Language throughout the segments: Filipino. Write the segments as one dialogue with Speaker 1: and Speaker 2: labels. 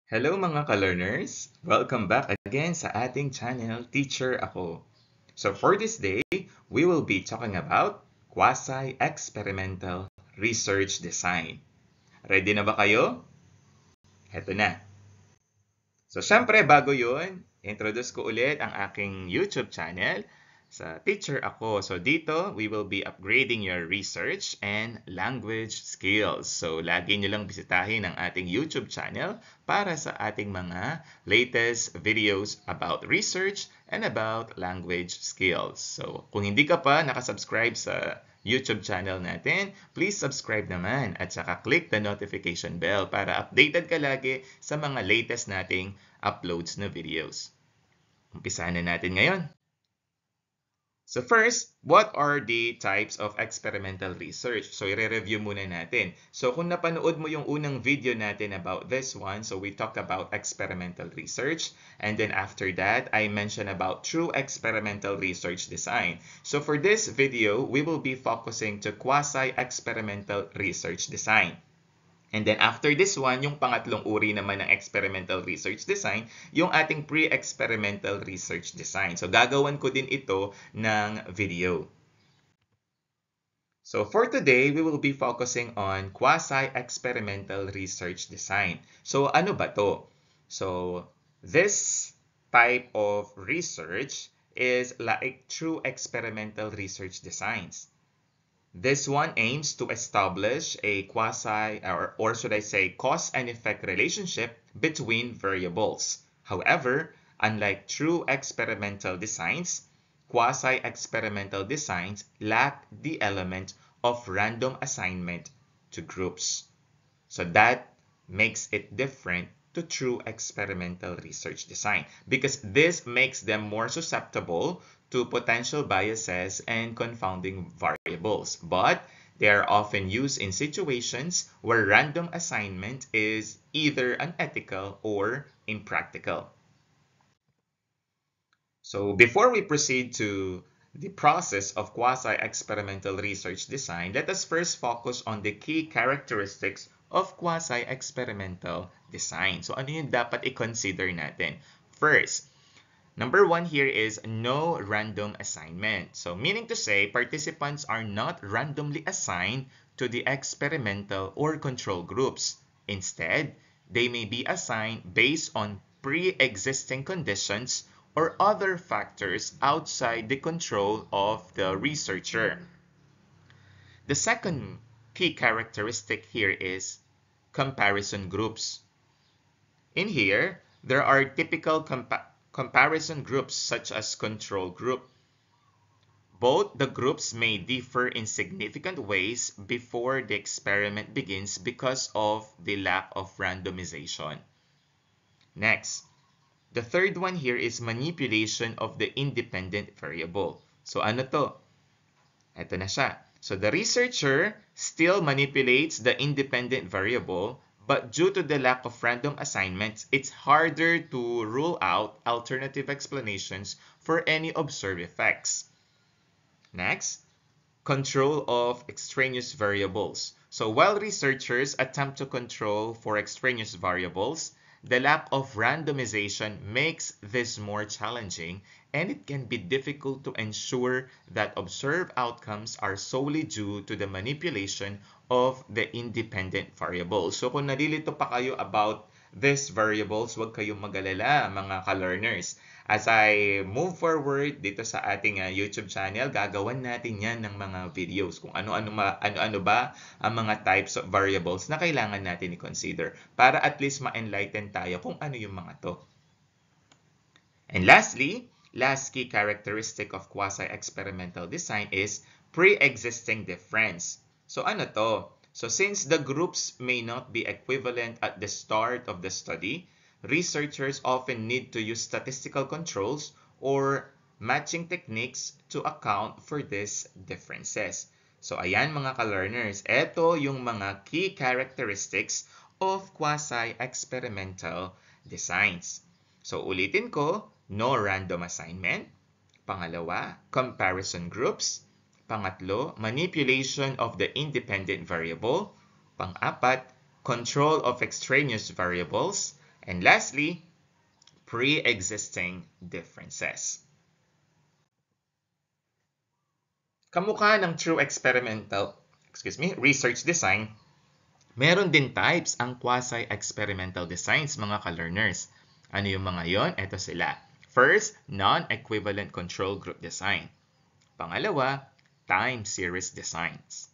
Speaker 1: Hello mga ka-learners! Welcome back again sa ating channel, Teacher Ako. So for this day, we will be talking about quasi-experimental research design. Ready na ba kayo? Heto na. So syempre bago yun, introduce ko ulit ang aking YouTube channel sa Teacher Ako. So dito, we will be upgrading your research and language skills. So lagi nyo lang bisitahin ang ating YouTube channel para sa ating mga latest videos about research and about language skills. So kung hindi ka pa nakasubscribe sa YouTube channel natin, please subscribe naman at saka click the notification bell para updated ka lagi sa mga latest nating uploads na videos. Umpisahan na natin ngayon. So first, what are the types of experimental research? So i-review muna natin. So kung napanood mo yung unang video natin about this one, so we talked about experimental research. And then after that, I mentioned about true experimental research design. So for this video, we will be focusing to quasi-experimental research design. And then after this one, yung pangatlong uri naman ng experimental research design, yung ating pre-experimental research design. So gagawan ko din ito ng video. So for today, we will be focusing on quasi-experimental research design. So ano ba to? So this type of research is like true experimental research designs. This one aims to establish a quasi, or should I say, cause and effect relationship between variables. However, unlike true experimental designs, quasi-experimental designs lack the element of random assignment to groups. So that makes it different to true experimental research design because this makes them more susceptible to potential biases and confounding variables, but they are often used in situations where random assignment is either unethical or impractical. So before we proceed to the process of quasi-experimental research design, let us first focus on the key characteristics of quasi-experimental design. So ano yung dapat i-consider natin? First, number one here is no random assignment. So meaning to say, participants are not randomly assigned to the experimental or control groups. Instead, they may be assigned based on pre-existing conditions or other factors outside the control of the researcher. The second key characteristic here is comparison groups. In here, there are typical comparison groups such as control group. Both the groups may differ in significant ways before the experiment begins because of the lack of randomization. Next, the third one here is manipulation of the independent variable. So ano to? Ito na siya. So the researcher still manipulates the independent variable, but due to the lack of random assignments, it's harder to rule out alternative explanations for any observed effects. Next, control of extraneous variables. So while researchers attempt to control for extraneous variables, the lack of randomization makes this more challenging, and it can be difficult to ensure that observed outcomes are solely due to the manipulation of the independent variables. So kung nalilito pa kayo about these variables, huwag kayong mag-alala mga ka-learners. As I move forward dito sa ating YouTube channel, gagawan natin yan ng mga videos kung ano-ano ba ang mga types of variables na kailangan natin i-consider para at least ma-enlighten tayo kung ano yung mga to. And lastly, last key characteristic of quasi-experimental design is pre-existing difference. So ano to? So since the groups may not be equivalent at the start of the study, researchers often need to use statistical controls or matching techniques to account for these differences. So ayan mga ka-learners, ito yung mga key characteristics of quasi-experimental designs. So ulitin ko, no random assignment. Pangalawa, comparison groups. Pangatlo, manipulation of the independent variable. Pang-apat, control of extraneous variables. And lastly, pre-existing differences. Kamukha ng true experimental research design, meron din types ang quasi-experimental designs, mga ka-learners. Ano yung mga yon? Ito sila. First, non-equivalent control group design. Pangalawa, time series designs.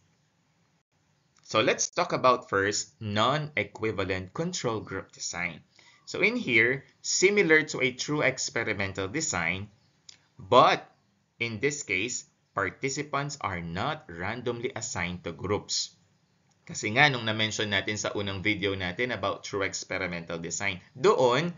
Speaker 1: So let's talk about first, non-equivalent control group design. So in here, similar to a true experimental design, but in this case, participants are not randomly assigned to groups. Kasi nga, nung na-mention natin sa unang video natin about true experimental design, doon,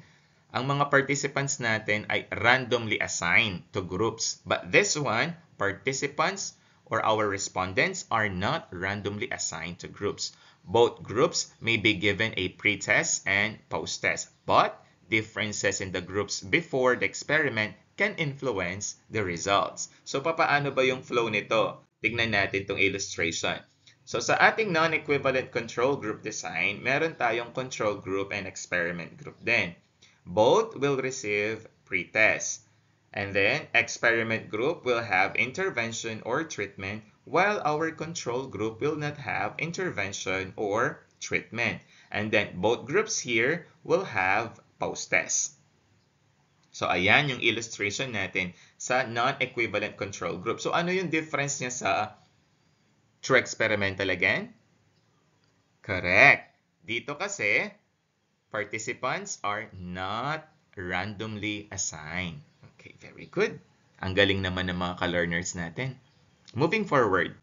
Speaker 1: ang mga participants natin ay randomly assigned to groups. But this one, participants or our respondents are not randomly assigned to groups. Both groups may be given a pre-test and post-test, but differences in the groups before the experiment can influence the results. So, papaano ba yung flow nito? Tignan natin itong illustration. So, sa ating non-equivalent control group design, meron tayong control group and experiment group din. Both will receive pre-test. And then, experiment group will have intervention or treatment, while our control group will not have intervention or treatment. And then, both groups here will have post-test. So, ayan yung illustration natin sa non-equivalent control group. So, ano yung difference niya sa true experimental again? Correct. Dito kasi, participants are not randomly assigned. Okay, very good. Ang galing naman ng mga ka-learners natin. Moving forward.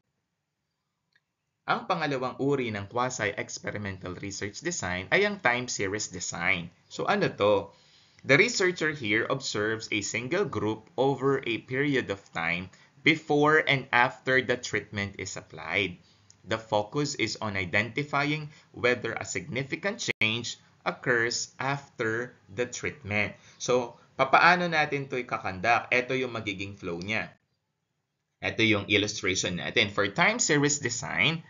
Speaker 1: Ang pangalawang uri ng quasi-experimental research design ay ang time series design. So ano to? The researcher here observes a single group over a period of time before and after the treatment is applied. The focus is on identifying whether a significant change occurs after the treatment. So, papaano natin ito ikakandak? Ito yung magiging flow niya. Ito yung illustration natin. For time series design,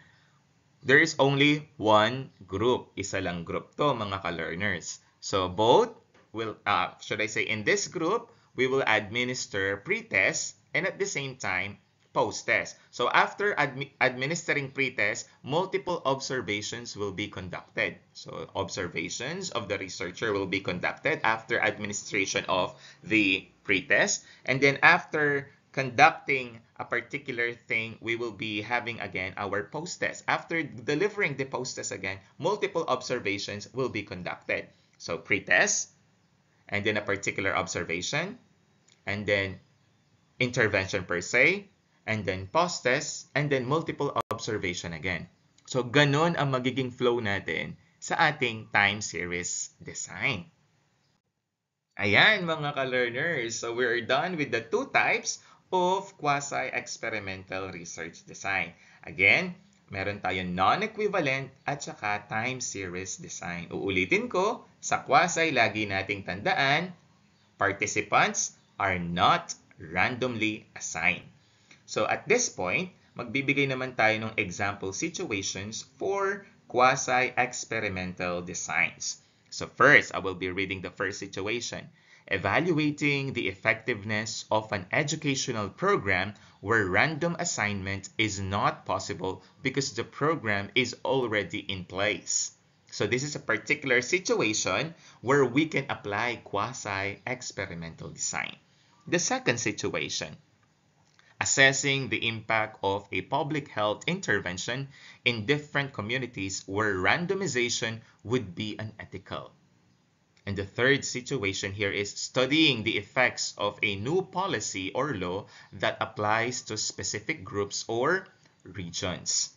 Speaker 1: there is only one group. Isa lang group to, mga ka-learners. So, both will, in this group, we will administer pre-test and at the same time, post-test. So after administering pre-test, multiple observations will be conducted. So observations of the researcher will be conducted after administration of the pre-test. And then after conducting a particular thing, we will be having again our post-test. After delivering the post-test again, multiple observations will be conducted. So pre-test, and then a particular observation, and then intervention per se, and then post-test, and then multiple observation again. So, ganun ang magiging flow natin sa ating time series design. Ayan, mga ka-learners. So, we're done with the two types of quasi-experimental research design. Again, meron tayong non-equivalent at saka time series design. Uulitin ko, sa quasi, lagi nating tandaan, participants are not randomly assigned. So at this point, magbibigay naman tayo ng example situations for quasi-experimental designs. So first, I will be reading the first situation. Evaluating the effectiveness of an educational program where random assignment is not possible because the program is already in place. So this is a particular situation where we can apply quasi-experimental design. The second situation, assessing the impact of a public health intervention in different communities where randomization would be unethical. And the third situation here is studying the effects of a new policy or law that applies to specific groups or regions.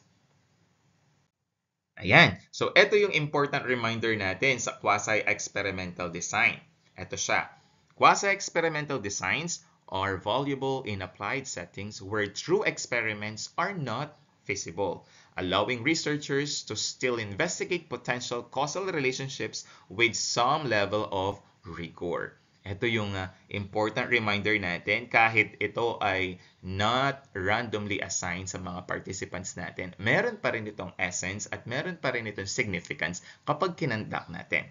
Speaker 1: Ayan. So, ito yung important reminder natin sa quasi-experimental design. Ito siya. Quasi-experimental designs are valuable in applied settings where true experiments are not feasible, allowing researchers to still investigate potential causal relationships with some level of rigor. Ito yung important reminder natin, kahit ito ay not randomly assigned sa mga participants natin, meron pa rin itong essence at meron pa rin itong significance kapag kinandak natin.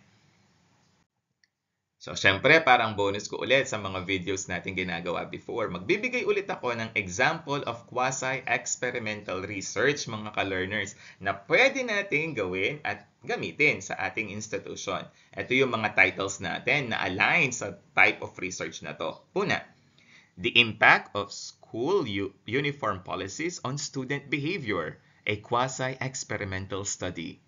Speaker 1: So, syempre, parang bonus ko ulit sa mga videos natin ginagawa before. Magbibigay ulit ako ng example of quasi-experimental research, mga ka-learners, na pwede natin gawin at gamitin sa ating institution. Ito yung mga titles natin na align sa type of research na to. Una, the impact of school uniform policies on student behavior, a quasi-experimental study.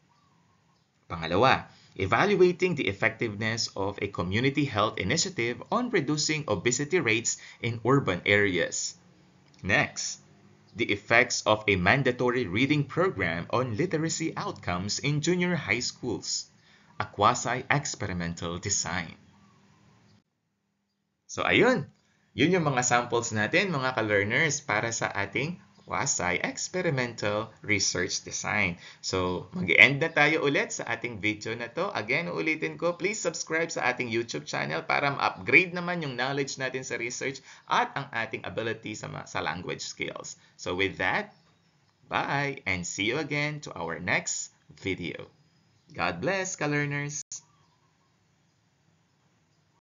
Speaker 1: Pangalawa, evaluating the effectiveness of a community health initiative on reducing obesity rates in urban areas. Next, the effects of a mandatory reading program on literacy outcomes in junior high schools, a quasi-experimental design. So ayun, yun yung mga samples natin mga ka-learners para sa ating quasi-experimental research design. So, mag-end na tayo ulit sa ating video na to. Again, ulitin ko, please subscribe sa ating YouTube channel para ma-upgrade naman yung knowledge natin sa research at ang ating ability sa language skills. So with that, bye and see you again to our next video. God bless, ka-learners!